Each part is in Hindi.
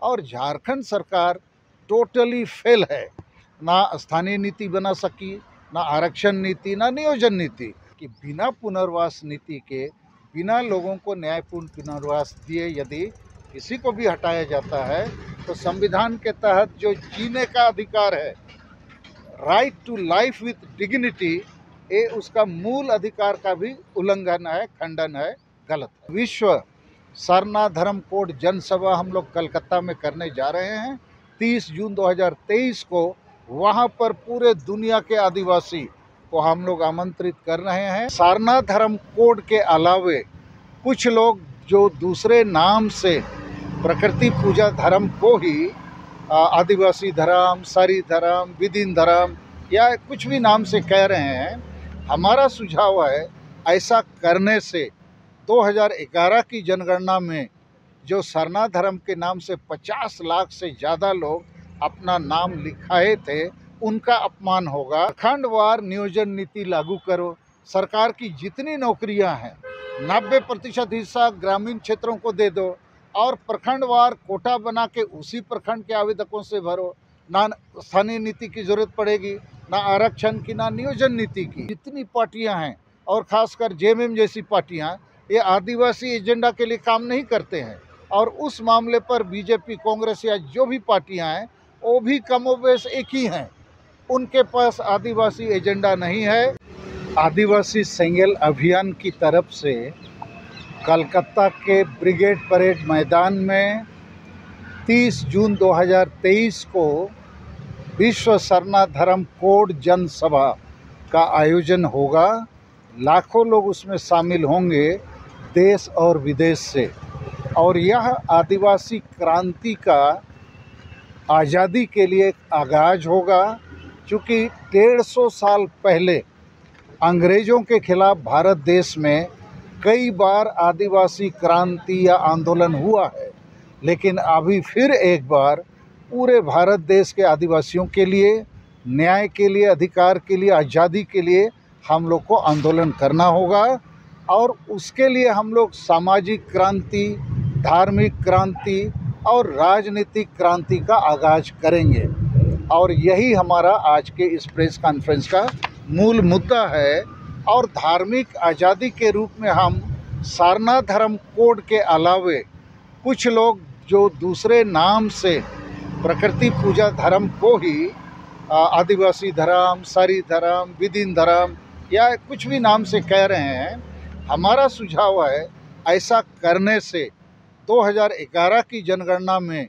और झारखंड सरकार टोटली फेल है। ना स्थानीय नीति बना सकी, ना आरक्षण नीति, ना नियोजन नीति। कि बिना पुनर्वास नीति के, बिना लोगों को न्यायपूर्ण पुनर्वास दिए यदि किसी को भी हटाया जाता है तो संविधान के तहत जो जीने का अधिकार है, right to life with dignity, ये उसका मूल अधिकार का भी उल्लंघन है, खंडन है, गलत है। विश्व सरना धर्म कोड जनसभा हम लोग कलकत्ता में करने जा रहे हैं 30 जून 2023 को। वहाँ पर पूरे दुनिया के आदिवासी को हम लोग आमंत्रित कर रहे हैं। सरना धर्म कोड के अलावे कुछ लोग जो दूसरे नाम से प्रकृति पूजा धर्म को ही आदिवासी धर्म, सारी धर्म, विदिन धर्म या कुछ भी नाम से कह रहे हैं, हमारा सुझाव है ऐसा करने से 2011 की जनगणना में जो सरना धर्म के नाम से 50 लाख से ज़्यादा लोग अपना नाम लिखाए थे, उनका अपमान होगा। खंडवार नियोजन नीति लागू करो। सरकार की जितनी नौकरियां हैं 90% हिस्सा ग्रामीण क्षेत्रों को दे दो और प्रखंडवार कोटा बना के उसी प्रखंड के आवेदकों से भरो। ना स्थानीय नीति की जरूरत पड़ेगी, ना आरक्षण की, ना नियोजन नीति की। जितनी पार्टियां हैं और खासकर जेएमएम जैसी पार्टियां, ये आदिवासी एजेंडा के लिए काम नहीं करते हैं और उस मामले पर बीजेपी, कांग्रेस या जो भी पार्टियां हैं वो भी कमोबेश एक ही हैं। उनके पास आदिवासी एजेंडा नहीं है। आदिवासी सेंगेल अभियान की तरफ से कलकत्ता के ब्रिगेड परेड मैदान में 30 जून 2023 को विश्व सरना धर्म कोड जनसभा का आयोजन होगा। लाखों लोग उसमें शामिल होंगे देश और विदेश से। और यह आदिवासी क्रांति का आज़ादी के लिए एक आगाज होगा, क्योंकि 150 साल पहले अंग्रेज़ों के खिलाफ भारत देश में कई बार आदिवासी क्रांति या आंदोलन हुआ है, लेकिन अभी फिर एक बार पूरे भारत देश के आदिवासियों के लिए, न्याय के लिए, अधिकार के लिए, आज़ादी के लिए हम लोग को आंदोलन करना होगा। और उसके लिए हम लोग सामाजिक क्रांति, धार्मिक क्रांति और राजनीतिक क्रांति का आगाज करेंगे। और यही हमारा आज के इस प्रेस कॉन्फ्रेंस का मूल मुद्दा है। और धार्मिक आज़ादी के रूप में हम सरना धर्म कोड के अलावे कुछ लोग जो दूसरे नाम से प्रकृति पूजा धर्म को ही आदिवासी धर्म, सारी धर्म, विदिन धर्म या कुछ भी नाम से कह रहे हैं, हमारा सुझाव है ऐसा करने से 2011 की जनगणना में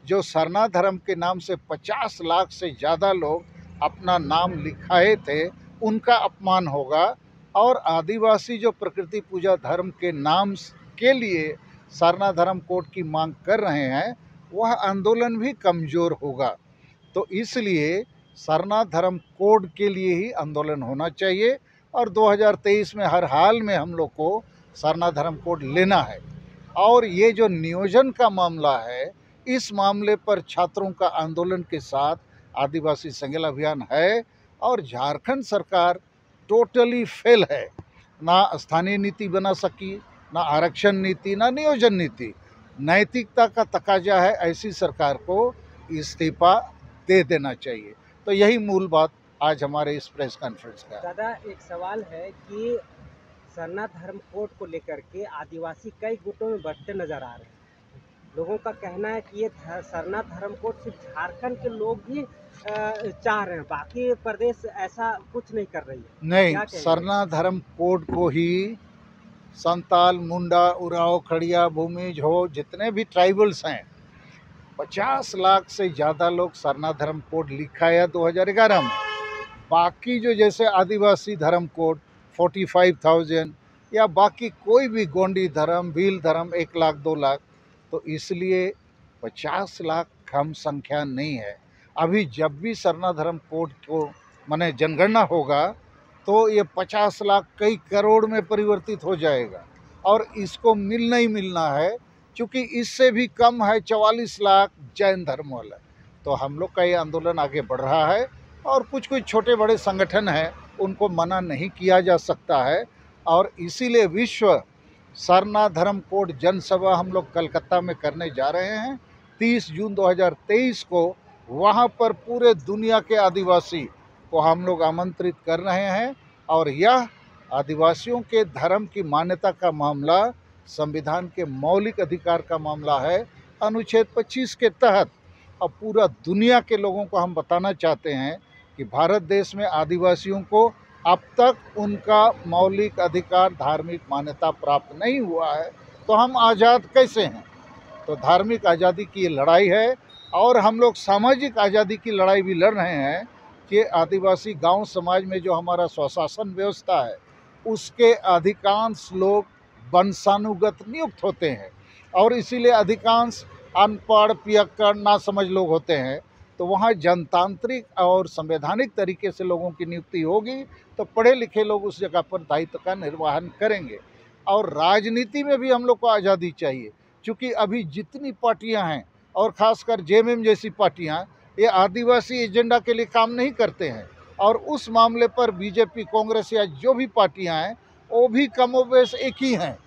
जो सरना धर्म के नाम से 50 लाख से ज़्यादा लोग अपना नाम लिखाए थे, उनका अपमान होगा। और आदिवासी जो प्रकृति पूजा धर्म के नाम के लिए सरना धर्म कोड की मांग कर रहे हैं, वह आंदोलन भी कमज़ोर होगा। तो इसलिए सरना धर्म कोड के लिए ही आंदोलन होना चाहिए और 2023 में हर हाल में हम लोग को सरना धर्म कोड लेना है। और ये जो नियोजन का मामला है, इस मामले पर छात्रों का आंदोलन के साथ आदिवासी सेंगेल अभियान है। और झारखंड सरकार टोटली फेल है। ना स्थानीय नीति बना सकी, ना आरक्षण नीति, ना नियोजन नीति। नैतिकता का तकाजा है, ऐसी सरकार को इस्तीफा दे देना चाहिए। तो यही मूल बात आज हमारे इस प्रेस कॉन्फ्रेंस का। दादा, एक सवाल है कि सरना धर्म कोड को लेकर के आदिवासी कई गुटों में बढ़ते नजर आ रहे हैं। लोगों का कहना है कि ये सरना धर्म कोड सिर्फ झारखंड के लोग ही चाह रहे हैं, बाकी प्रदेश ऐसा कुछ नहीं कर रही है। नहीं, सरना धर्म कोड को ही संताल, मुंडा, उराव, खड़िया, भूमिज हो, जितने भी ट्राइबल्स हैं, 50 लाख से ज़्यादा लोग सरना धर्म कोड लिखा है 2011 में। बाकी जो जैसे आदिवासी धर्म कोड 45,000 या बाकी कोई भी गोंडी धर्म, भील धर्म 1 लाख 2 लाख, तो इसलिए 50 लाख कम संख्या नहीं है। अभी जब भी सरना धर्म कोड को माने जनगणना होगा तो ये 50 लाख कई करोड़ में परिवर्तित हो जाएगा और इसको मिलना ही मिलना है, क्योंकि इससे भी कम है 44 लाख जैन धर्म वाला। तो हम लोग का ये आंदोलन आगे बढ़ रहा है और कुछ कुछ छोटे बड़े संगठन हैं, उनको मना नहीं किया जा सकता है। और इसीलिए विश्व सरना धर्म कोड जनसभा हम लोग कलकत्ता में करने जा रहे हैं 30 जून 2023 को वहाँ पर पूरे दुनिया के आदिवासी को हम लोग आमंत्रित कर रहे हैं। और यह आदिवासियों के धर्म की मान्यता का मामला संविधान के मौलिक अधिकार का मामला है, अनुच्छेद 25 के तहत। अब पूरा दुनिया के लोगों को हम बताना चाहते हैं कि भारत देश में आदिवासियों को अब तक उनका मौलिक अधिकार, धार्मिक मान्यता प्राप्त नहीं हुआ है, तो हम आज़ाद कैसे हैं। तो धार्मिक आज़ादी की ये लड़ाई है और हम लोग सामाजिक आज़ादी की लड़ाई भी लड़ रहे हैं कि आदिवासी गांव समाज में जो हमारा स्वशासन व्यवस्था है उसके अधिकांश लोग वंशानुगत नियुक्त होते हैं और इसीलिए अधिकांश अनपढ़, पियक्कड़, नासमझ लोग होते हैं। तो वहाँ जनतांत्रिक और संवैधानिक तरीके से लोगों की नियुक्ति होगी तो पढ़े लिखे लोग उस जगह पर दायित्व का निर्वहन करेंगे। और राजनीति में भी हम लोग को आज़ादी चाहिए, क्योंकि अभी जितनी पार्टियां हैं और ख़ासकर जेएमएम जैसी पार्टियां, ये आदिवासी एजेंडा के लिए काम नहीं करते हैं। और उस मामले पर बीजेपी, कांग्रेस या जो भी पार्टियां हैं वो भी कमोबेश एक ही हैं।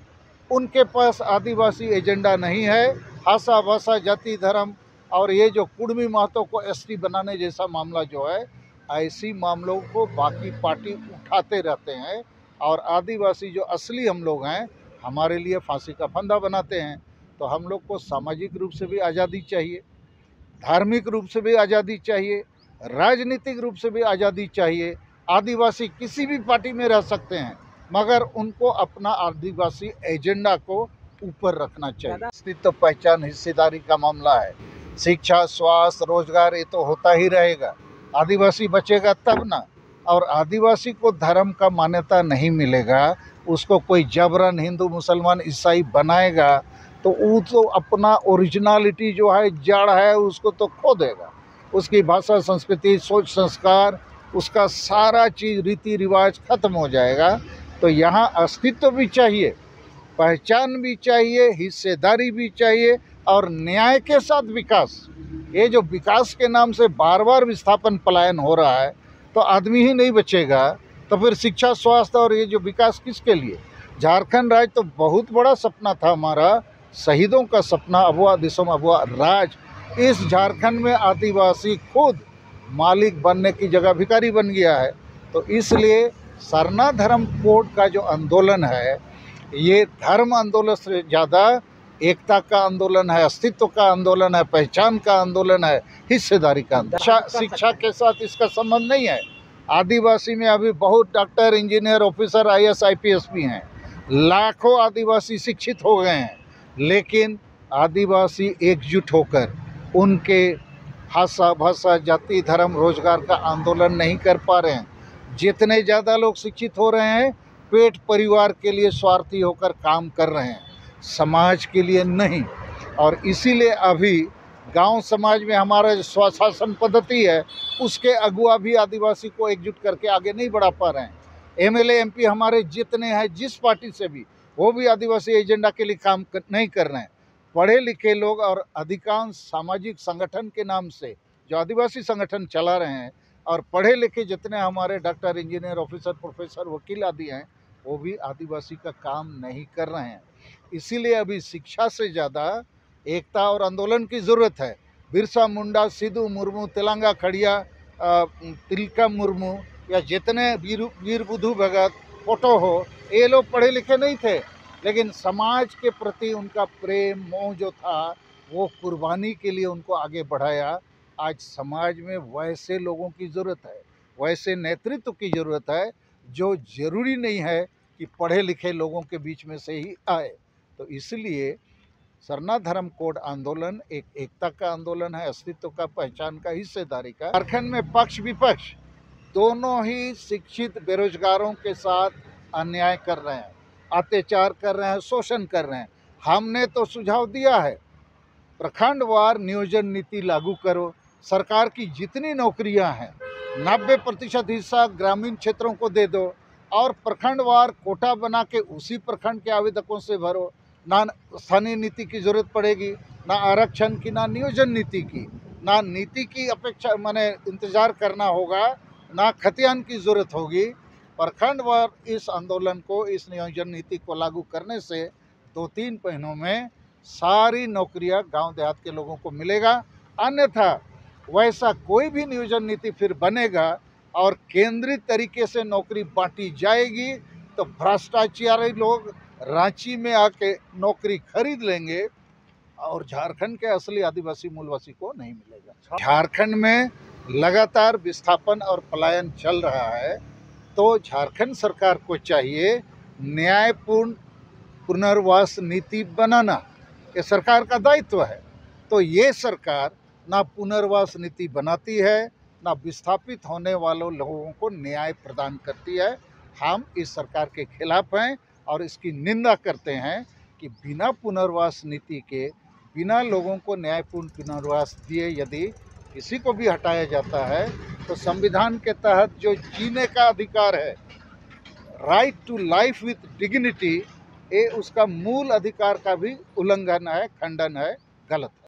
उनके पास आदिवासी एजेंडा नहीं है। भाषा, जाति, धर्म और ये जो कुर्मी महतो को एसटी बनाने जैसा मामला जो है, ऐसी मामलों को बाकी पार्टी उठाते रहते हैं और आदिवासी जो असली हम लोग हैं हमारे लिए फांसी का फंदा बनाते हैं। तो हम लोग को सामाजिक रूप से भी आज़ादी चाहिए, धार्मिक रूप से भी आज़ादी चाहिए, राजनीतिक रूप से भी आज़ादी चाहिए। आदिवासी किसी भी पार्टी में रह सकते हैं मगर उनको अपना आदिवासी एजेंडा को ऊपर रखना चाहिए। अस्तित्व, पहचान, हिस्सेदारी का मामला है। शिक्षा, स्वास्थ्य, रोजगार ये तो होता ही रहेगा। आदिवासी बचेगा तब ना। और आदिवासी को धर्म का मान्यता नहीं मिलेगा, उसको कोई जबरन हिंदू, मुसलमान, ईसाई बनाएगा तो वो तो अपना ओरिजिनलिटी जो है, जड़ है, उसको तो खो देगा। उसकी भाषा, संस्कृति, सोच, संस्कार, उसका सारा चीज़, रीति रिवाज खत्म हो जाएगा। तो यहाँ अस्तित्व भी चाहिए, पहचान भी चाहिए, हिस्सेदारी भी चाहिए और न्याय के साथ विकास। ये जो विकास के नाम से बार बार विस्थापन, पलायन हो रहा है तो आदमी ही नहीं बचेगा तो फिर शिक्षा, स्वास्थ्य और ये जो विकास किसके लिए। झारखंड राज्य तो बहुत बड़ा सपना था हमारा, शहीदों का सपना, अबुआ दिसोम अबुआ राज। इस झारखंड में आदिवासी खुद मालिक बनने की जगह भिखारी बन गया है। तो इसलिए सरना धर्म कोड का जो आंदोलन है, ये धर्म आंदोलन से ज़्यादा एकता का आंदोलन है, अस्तित्व का आंदोलन है, पहचान का आंदोलन है, हिस्सेदारी का आंदोलन। शिक्षा के साथ इसका संबंध नहीं है। आदिवासी में अभी बहुत doctor, engineer, officer, IAS, IPS भी हैं। लाखों आदिवासी शिक्षित हो गए हैं, लेकिन आदिवासी एकजुट होकर उनके भाषा, जाति, धर्म, रोजगार का आंदोलन नहीं कर पा रहे हैं। जितने ज़्यादा लोग शिक्षित हो रहे हैं, पेट परिवार के लिए स्वार्थी होकर काम कर रहे हैं, समाज के लिए नहीं। और इसीलिए अभी गांव समाज में हमारा जो स्वशासन पद्धति है, उसके अगुआ भी आदिवासी को एकजुट करके आगे नहीं बढ़ा पा रहे हैं। MLA MP हमारे जितने हैं, जिस पार्टी से भी, वो भी आदिवासी एजेंडा के लिए काम नहीं कर रहे हैं। पढ़े लिखे लोग और अधिकांश सामाजिक संगठन के नाम से जो आदिवासी संगठन चला रहे हैं, और पढ़े लिखे जितने हमारे डॉक्टर, इंजीनियर, ऑफिसर, प्रोफेसर, वकील आदि हैं, वो भी आदिवासी का काम नहीं कर रहे हैं। इसीलिए अभी शिक्षा से ज़्यादा एकता और आंदोलन की ज़रूरत है। बिरसा मुंडा, सिद्धू मुर्मू, तेलंगा खड़िया, तिलका मुर्मू या जितने वीर बुधु भगत, फोटो हो, ये लोग पढ़े लिखे नहीं थे, लेकिन समाज के प्रति उनका प्रेम, मोह जो था, वो कुर्बानी के लिए उनको आगे बढ़ाया। आज समाज में वैसे लोगों की ज़रूरत है, वैसे नेतृत्व की ज़रूरत है, जो ज़रूरी नहीं है कि पढ़े लिखे लोगों के बीच में से ही आए। तो इसलिए सरना धर्म कोड आंदोलन एक एकता का आंदोलन है, अस्तित्व का, पहचान का, हिस्सेदारी का। झारखंड में पक्ष विपक्ष दोनों ही शिक्षित बेरोजगारों के साथ अन्याय कर रहे हैं, अत्याचार कर रहे हैं, शोषण कर रहे हैं। हमने तो सुझाव दिया है, प्रखंडवार नियोजन नीति लागू करो। सरकार की जितनी नौकरियां हैं 90% हिस्सा ग्रामीण क्षेत्रों को दे दो और प्रखंडवार कोटा बना के उसी प्रखंड के आवेदकों से भरो। ना स्थानीय नीति की ज़रूरत पड़ेगी, ना आरक्षण की, ना नियोजन नीति की, ना नीति की अपेक्षा माने इंतज़ार करना होगा, ना खतियान की ज़रूरत होगी। प्रखंडवार इस आंदोलन को, इस नियोजन नीति को लागू करने से 2-3 महीनों में सारी नौकरियां गांव देहात के लोगों को मिलेगा। अन्यथा वैसा कोई भी नियोजन नीति फिर बनेगा और केंद्रित तरीके से नौकरी बांटी जाएगी तो भ्रष्टाचारी लोग रांची में आके नौकरी खरीद लेंगे और झारखंड के असली आदिवासी मूलवासी को नहीं मिलेगा। झारखंड में लगातार विस्थापन और पलायन चल रहा है, तो झारखंड सरकार को चाहिए न्यायपूर्ण पुनर्वास नीति बनाना, ये सरकार का दायित्व है। तो ये सरकार ना पुनर्वास नीति बनाती है, ना विस्थापित होने वालों लोगों को न्याय प्रदान करती है। हम इस सरकार के खिलाफ हैं और इसकी निंदा करते हैं कि बिना पुनर्वास नीति के, बिना लोगों को न्यायपूर्ण पुनर्वास दिए यदि किसी को भी हटाया जाता है तो संविधान के तहत जो जीने का अधिकार है, right to life with dignity, ये उसका मूल अधिकार का भी उल्लंघन है, खंडन है, गलत है।